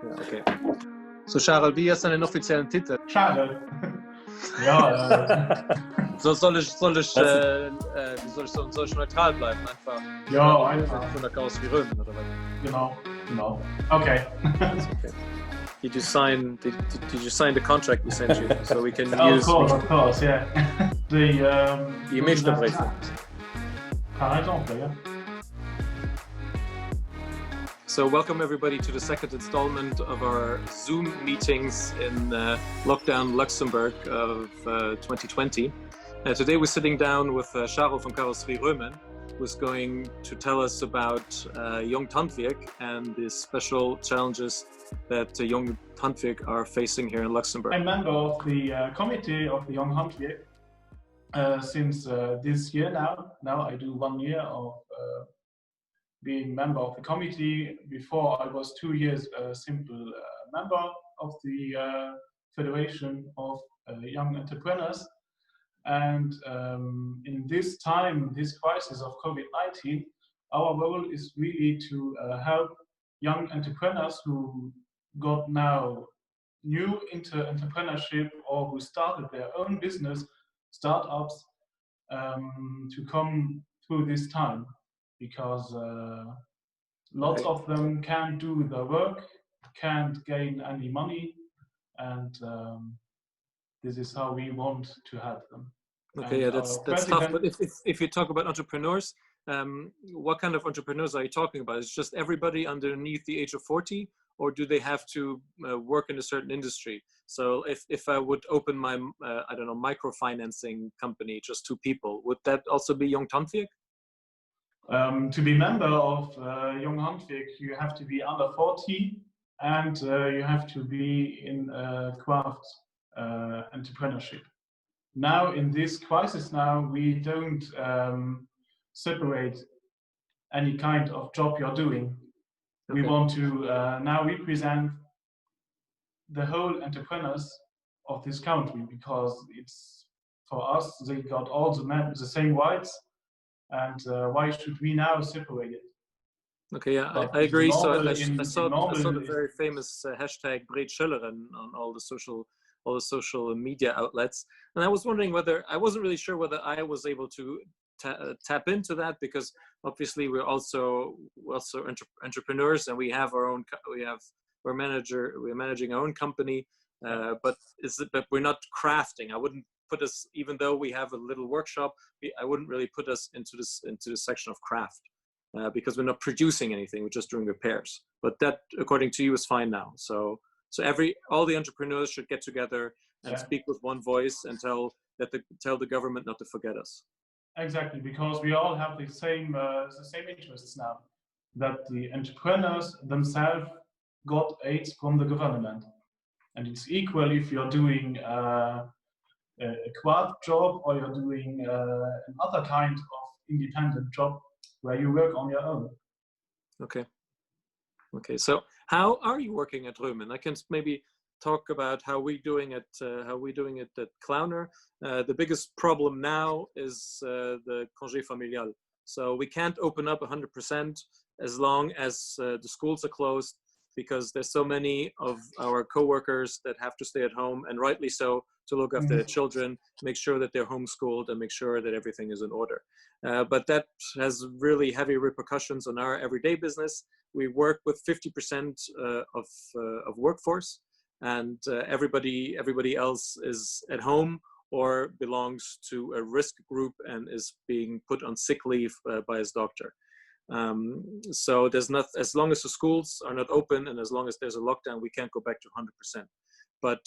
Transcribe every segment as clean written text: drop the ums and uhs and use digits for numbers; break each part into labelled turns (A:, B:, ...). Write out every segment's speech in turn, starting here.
A: Ja, okay. So, Charel, wie ist deinen offiziellen Titel?
B: Charel. Ja,
A: soll ich neutral bleiben? Einfach.
B: Ja, einfach.
A: Von der Karosserie Roemen, oder was?
B: Genau. Okay.
A: Okay. Did you sign the contract we sent you so we can use?
B: Of course, yeah.
A: Die Milchstoffe.
B: Par exemple, yeah.
A: So welcome everybody to the second installment of our Zoom meetings in lockdown Luxembourg of 2020. Today we're sitting down with Charel from Charel Roemen, who's going to tell us about Jonk Handwierk and the special challenges that Jonk Handwierk are facing here in Luxembourg.
B: I'm a member of the committee of the Jonk Handwierk since this year now. Now I do 1 year of being member of the committee. Before I was 2 years a simple member of the Federation of Young Entrepreneurs. And in this time, this crisis of COVID-19, our role is really to help young entrepreneurs who got now new into entrepreneurship or who started their own business, startups, to come through this time. Because lots of them can't do the work, can't gain any money, and this is how we want to help them.
A: Okay, yeah, that's tough. But if you talk about entrepreneurs, what kind of entrepreneurs are you talking about? Is just everybody underneath the age of 40, or do they have to work in a certain industry? So if I would open my I don't know, microfinancing company, just 2 people, would that also be Jonk Handwierk?
B: To be member of Jonk Handwierk, you have to be under 40 and you have to be in craft entrepreneurship. Now in this crisis we don't separate any kind of job you're doing. Okay. We want to now represent the whole entrepreneurs of this country, because it's for us, they got all the same rights. And why should we now separate it?
A: Okay, yeah, I agree. So I saw the very famous hashtag #BreedSchilleren on all the social media outlets, and I was wondering I wasn't really sure whether I was able to tap into that, because obviously we're also entrepreneurs, and we're managing our own company, but we're not crafting. I wouldn't put us, even though we have a little workshop, I wouldn't really put us into this section of craft, because we're not producing anything, we're just doing repairs. But that, according to you, is fine now. So all the entrepreneurs should get together and speak with one voice and tell the government not to forget us.
B: Exactly, because we all have the same interests now, that the entrepreneurs themselves got aids from the government, and it's equal if you're doing a craft job or you're doing another kind of independent job where you work on your own.
A: Okay. So how are you working at Roemen? I can maybe talk about how we're doing it at Klauner. The biggest problem now is the congé familial. So we can't open up 100% as long as the schools are closed, because there's so many of our co-workers that have to stay at home, and rightly so, to look after their children, make sure that they're homeschooled, and make sure that everything is in order. But that has really heavy repercussions on our everyday business. We work with 50% of workforce, and everybody else is at home or belongs to a risk group and is being put on sick leave by his doctor. So there's not, as long as the schools are not open and as long as there's a lockdown, we can't go back to 100%. But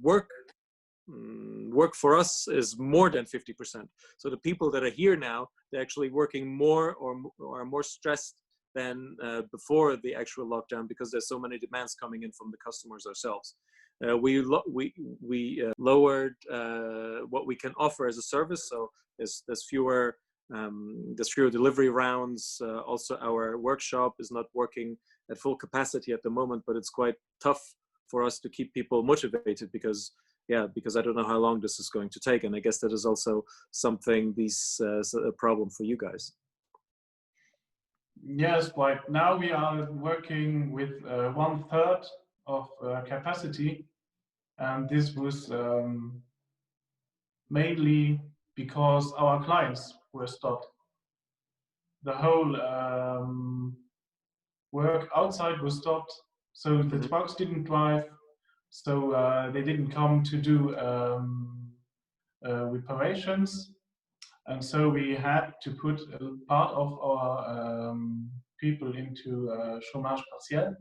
A: work for us is more than 50%. So the people that are here now, they're actually working more or are more stressed than before the actual lockdown, because there's so many demands coming in from the customers ourselves. We lowered what we can offer as a service, so there's fewer delivery rounds. Also, our workshop is not working at full capacity at the moment, but it's quite tough for us to keep people motivated, because I don't know how long this is going to take, and I guess that is also something a problem for you guys.
B: Yes, but now we are working with 1/3 of capacity, and this was mainly because our clients were stopped. The whole work outside was stopped, so the trucks didn't drive, so they didn't come to do reparations, and so we had to put a part of our people into chômage partiel.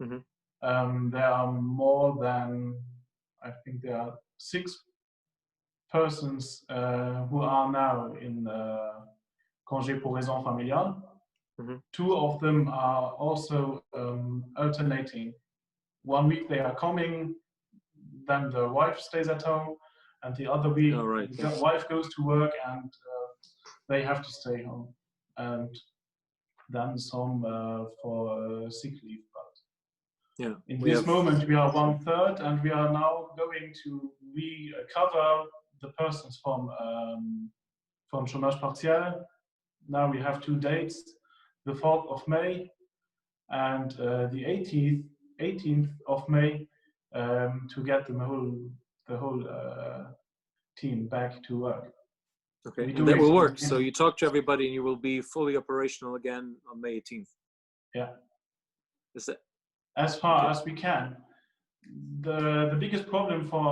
B: There are more than, I think there are 6 persons who are now in congé pour raison familiale. 2 of them are also alternating. 1 week they are coming, then the wife stays at home, and the other week the wife goes to work and they have to stay home. And then some for sick leave. But in this moment we are 1/3, and we are now going to recover the persons from chômage partiel. Now we have 2 dates, the 4th of May and the 18th of May, to get the whole team back to work.
A: Okay, and that will work. So you talk to everybody and you will be fully operational again on May 18th.
B: Yeah.
A: Is it?
B: As far as we can. The biggest problem for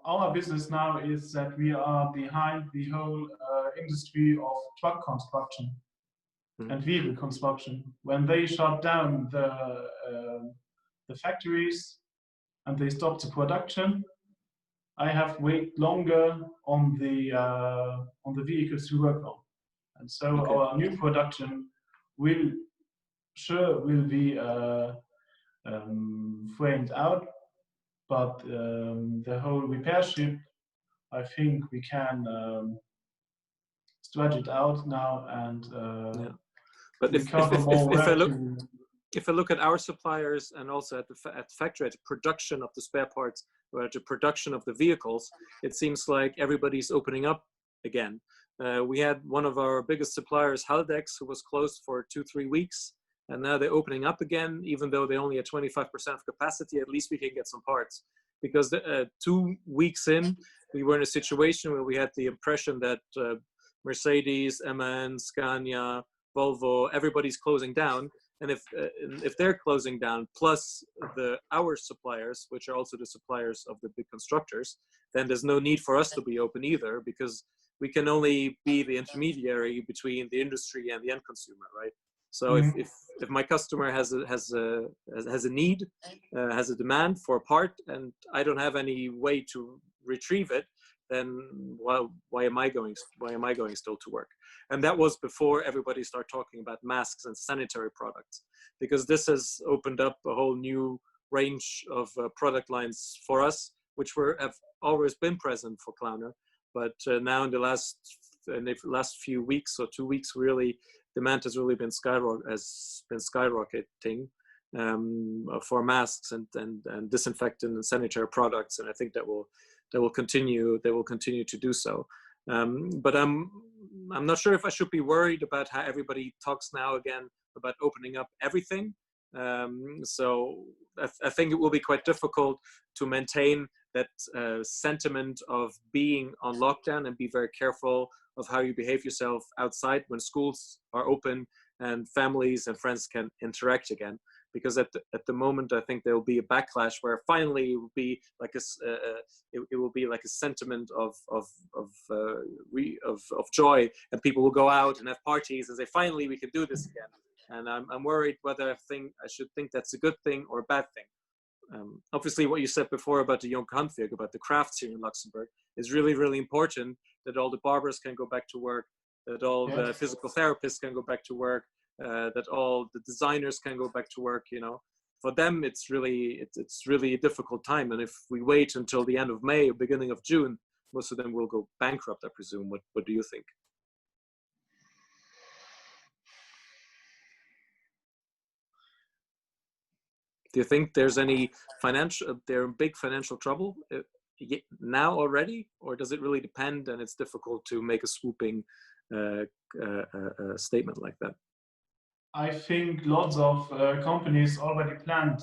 B: our business now is that we are behind the whole industry of truck construction and vehicle construction. When they shut down the factories and they stop the production, I have waited longer on the vehicles to work on, and so our new production will be framed out, but the whole repair ship, I think we can stretch it out now and
A: But if I look at our suppliers and also at the factory, at the production of the spare parts or at the production of the vehicles, it seems like everybody's opening up again. We had one of our biggest suppliers, Haldex, who was closed for 2-3 weeks, and now they're opening up again, even though they only had 25% of capacity. At least we can get some parts, because 2 weeks in, we were in a situation where we had the impression that Mercedes, MAN, Scania, Volvo, everybody's closing down. And if they're closing down, plus our suppliers, which are also the suppliers of the big constructors, then there's no need for us to be open either, because we can only be the intermediary between the industry and the end consumer, right? So if my customer has a need, has a demand for a part, and I don't have any way to retrieve it, then why am I going still to work? And that was before everybody started talking about masks and sanitary products, because this has opened up a whole new range of product lines for us, which have always been present for Klauner, but now in the last few weeks or 2 weeks, really, demand has really been skyrocketing for masks and disinfectant and sanitary products, and I think that will continue. They will continue to do so. But I'm not sure if I should be worried about how everybody talks now again about opening up everything. So I think it will be quite difficult to maintain that sentiment of being on lockdown and be very careful of how you behave yourself outside when schools are open and families and friends can interact again. Because at the moment, I think there will be a backlash where finally it will be like a sentiment of joy, and people will go out and have parties and say, finally we can do this again. And I'm worried whether I should think that's a good thing or a bad thing. Obviously, what you said before about the Jonk Handwierk, about the crafts here in Luxembourg, is really, really important. That all the barbers can go back to work, that all the physical therapists can go back to work, that all the designers can go back to work. You know, for them it's really a difficult time. And if we wait until the end of May or beginning of June, most of them will go bankrupt, I presume. What do you think? Do you think there's any they're in big financial trouble now already, or does it really depend and it's difficult to make a swooping statement like that?
B: I think lots of companies already planned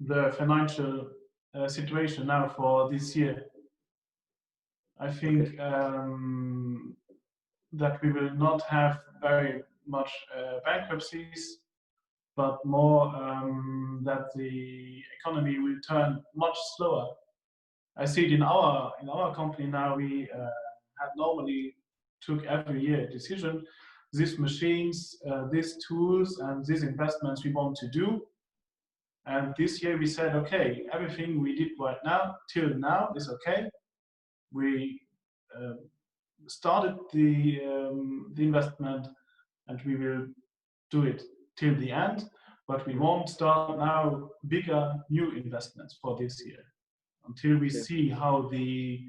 B: the financial situation now for this year. I think that we will not have very much bankruptcies, but more that the economy will turn much slower. I see it in our company now. We had normally took every year a decision. These machines, these tools, and these investments we want to do. And this year we said, okay, everything we did right now till now is okay. We started the investment, and we will do it till the end. But we won't start now bigger new investments for this year until we see how the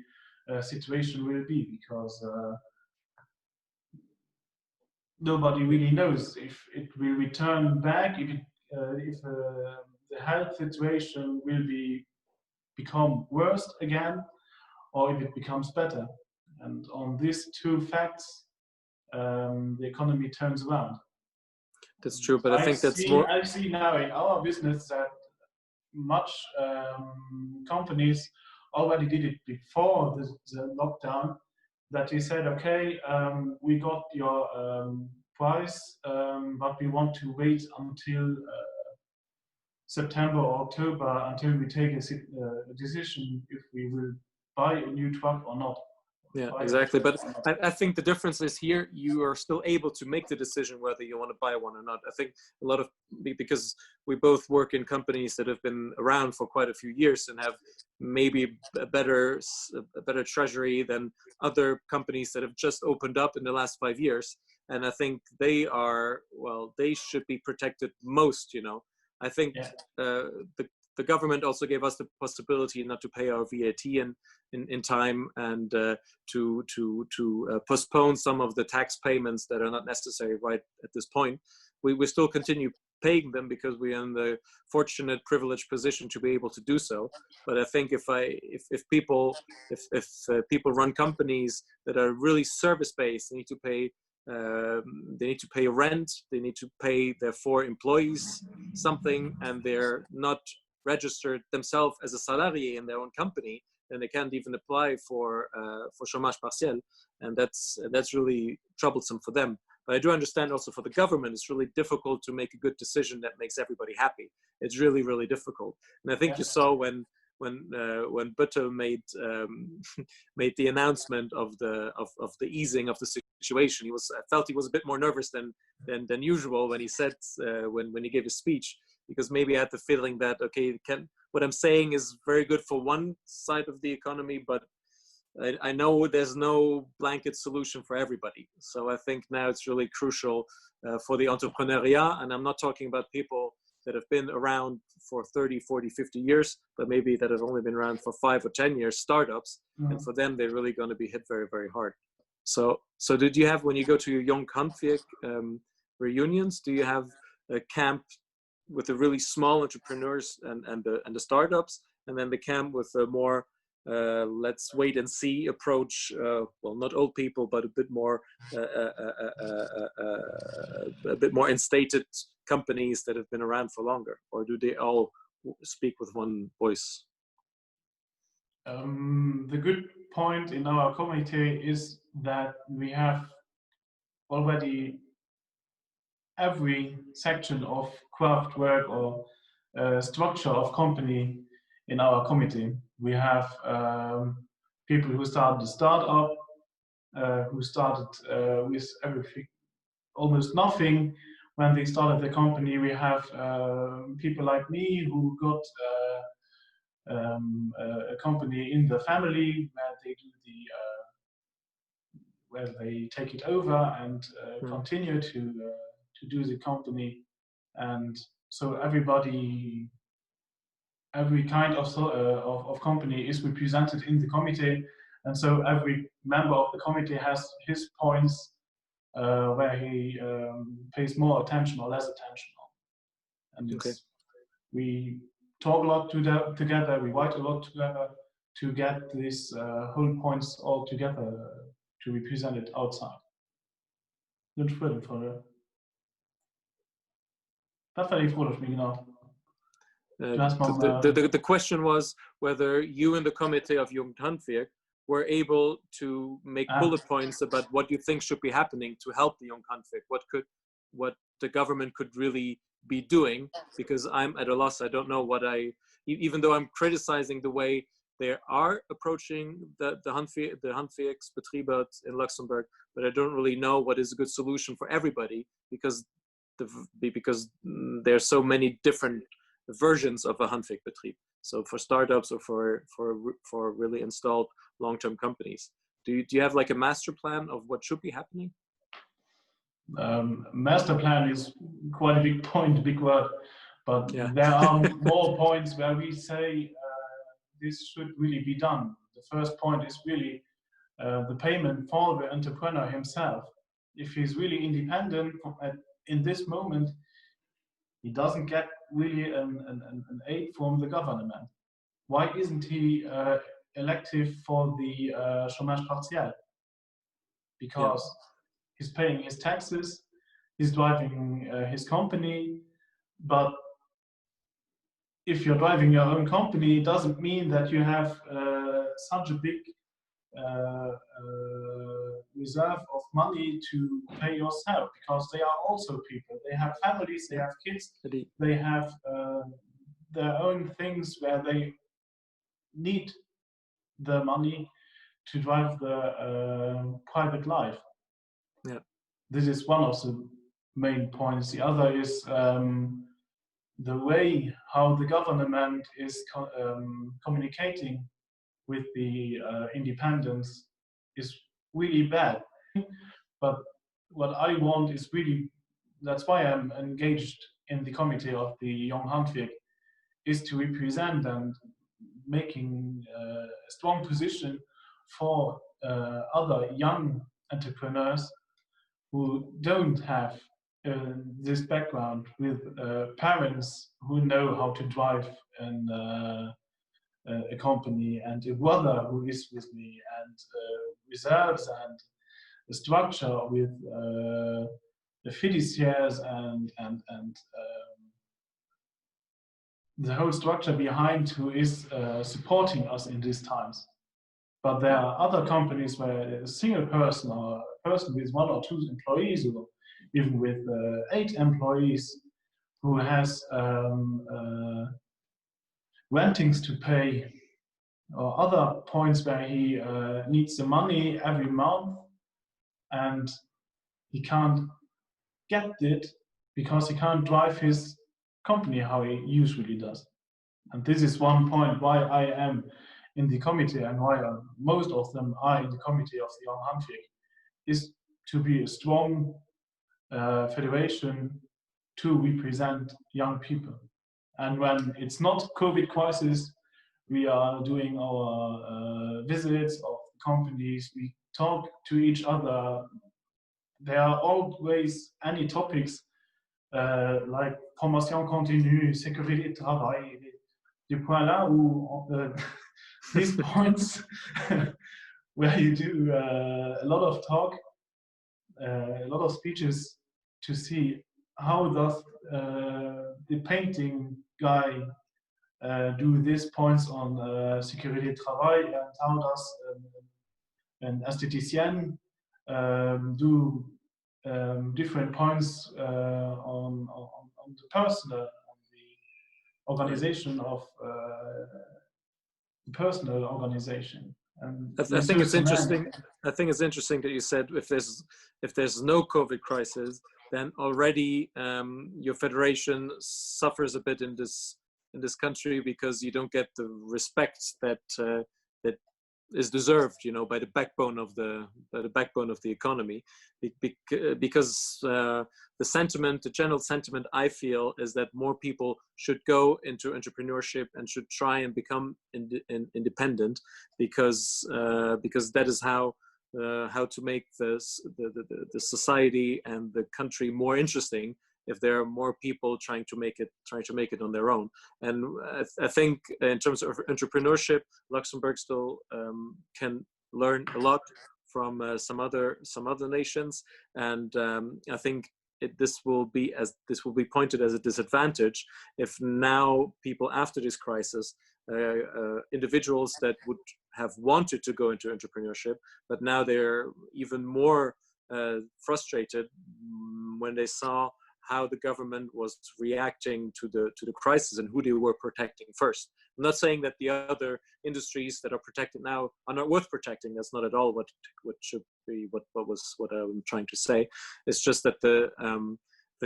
B: situation will be, because nobody really knows if it will return back, if the health situation will become worse again, or if it becomes better. And on these two facts, the economy turns around.
A: That's true, but I think that's more.
B: I see now in our business that much companies already did it before the lockdown, that they said, okay, we got your price, but we want to wait until September or October until we take a decision if we will buy a new truck or not.
A: Yeah, exactly. But I think the difference is here, you are still able to make the decision whether you want to buy one or not. I think a lot of, because we both work in companies that have been around for quite a few years and have maybe a better treasury than other companies that have just opened up in the last 5 years. And I think they are, well, they should be protected most, you know. I think the government also gave us the possibility not to pay our VAT in time, and to postpone some of the tax payments that are not necessary right at this point. We still continue paying them because we are in the fortunate, privileged position to be able to do so. But I think if people run companies that are really service-based, they need to pay. They need to pay rent, they need to pay their 4 employees something, and they're not registered themselves as a salarié in their own company, then they can't even apply for chômage partiel, and that's really troublesome for them. But I do understand also for the government, it's really difficult to make a good decision that makes everybody happy. It's really, really difficult. And I think you saw when Butto made made the announcement of the easing of the situation, I felt he was a bit more nervous than usual when he said when he gave his speech, because maybe I had the feeling that, okay, what I'm saying is very good for one side of the economy, but I know there's no blanket solution for everybody. So I think now it's really crucial for the entrepreneurial, and I'm not talking about people that have been around for 30, 40, 50 years, but maybe that have only been around for 5 or 10 years, startups. Mm-hmm. And for them, they're really going to be hit very, very hard. So did you have, when you go to your Jonk Handwierk reunions, do you have a camp with the really small entrepreneurs and the startups, and then the camp with a more let's wait and see approach, well, not old people, but a bit more instated companies that have been around for longer, or do they all speak with one voice?
B: The good point in our committee is that we have already every section of craft work or structure of company in our committee. We have people who started the startup, who started with everything, almost nothing when they started the company. We have people like me who got a company in the family where they do where they take it over and continue to do the company. And so everybody, every kind of company is represented in the committee, and so every member of the committee has his points where he pays more attention or less attention on. And we talk a lot together, we write a lot together to get these whole points all together to represent it outside. Not froh för det. Varför är det froh för mig now?
A: The question was whether you and the committee of Jonk Handwierk were able to make bullet points about what you think should be happening to help the Jonk Handwierk, what the government could really be doing, because I'm at a loss. I don't know even though I'm criticizing the way they are approaching the Handwerksbetriebe in Luxembourg, but I don't really know what is a good solution for everybody, because there are so many different versions of a Handwerkbetrieb. So for startups or for really installed long-term companies, do you have like a master plan of what should be happening?
B: Master plan is quite a big point, big word, but
A: yeah.
B: There are more points where we say this should really be done. The first point is really the payment for the entrepreneur himself. If he's really independent in this moment, he doesn't get really an aid from the government. Why isn't he elective for the chômage partiel? Because he's paying his taxes, he's driving his company, but if you're driving your own company, it doesn't mean that you have such a big reserve of money to pay yourself, because they are also people. They have families, they have kids, they have their own things where they need the money to drive the private life.
A: Yeah.
B: This is one of the main points. The other is the way how the government is communicating with the independents is really bad. But what I want is really, that's why I'm engaged in the committee of the Jonk Handwierk, is to represent and making a strong position for other young entrepreneurs who don't have this background, with parents who know how to drive a company, and a brother who is with me, and reserves, and a structure with the fiduciaries and the whole structure behind, who is supporting us in these times. But there are other companies where a single person, or a person with 1 or 2 employees, or even with 8 employees, who has rentings to pay, or other points where he needs the money every month, and he can't get it because he can't drive his company how he usually does. And this is one point why I am in the committee, and why most of them are in the committee of the Jonk Handwierk, is to be a strong federation to represent young people. And when it's not COVID crisis, we are doing our visits of companies, we talk to each other. There are always any topics like formation continue, sécurité de travail, des points là où these points where you do a lot of talk, a lot of speeches, to see how does the painting guy do these points on sécurité de travail, and how does an esthetician do different points on the personal, on the organization of the personal organization. And
A: I think it's interesting. I think it's interesting that you said if there's no COVID crisis, then already your federation suffers a bit in this country, because you don't get the respect that that is deserved, you know, by the backbone of the economy, because the general sentiment I feel is that more people should go into entrepreneurship and should try and become independent, because that is how to make the society and the country more interesting, if there are more people trying to make it on their own. And I think in terms of entrepreneurship, Luxembourg still can learn a lot from some other nations. And I think this will be pointed as a disadvantage if now people after this crisis, individuals that would have wanted to go into entrepreneurship, but now they're even more frustrated when they saw how the government was reacting to the crisis and who they were protecting first. I'm not saying that the other industries that are protected now are not worth protecting. That's not at all what should be what I'm trying to say. It's just that the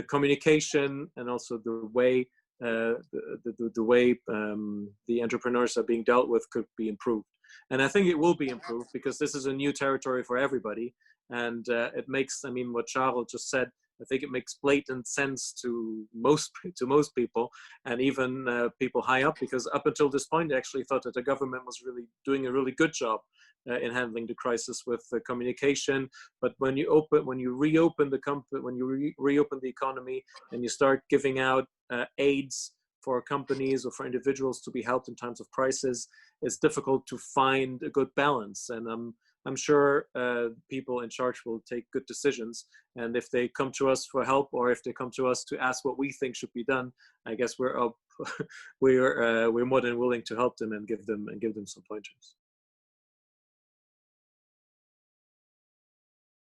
A: communication and also the way the way the entrepreneurs are being dealt with could be improved. And I think it will be improved because this is a new territory for everybody. And it makes, I mean, what Charel just said, I think it makes blatant sense to most people, and even people high up, because up until this point, they actually thought that the government was really doing a really good job in handling the crisis with communication. But when you reopen the economy, and you start giving out aids for companies or for individuals to be helped in times of crisis, it's difficult to find a good balance. And I'm sure people in charge will take good decisions. And if they come to us for help, or if they come to us to ask what we think should be done, I guess we're more than willing to help them and give them some pointers.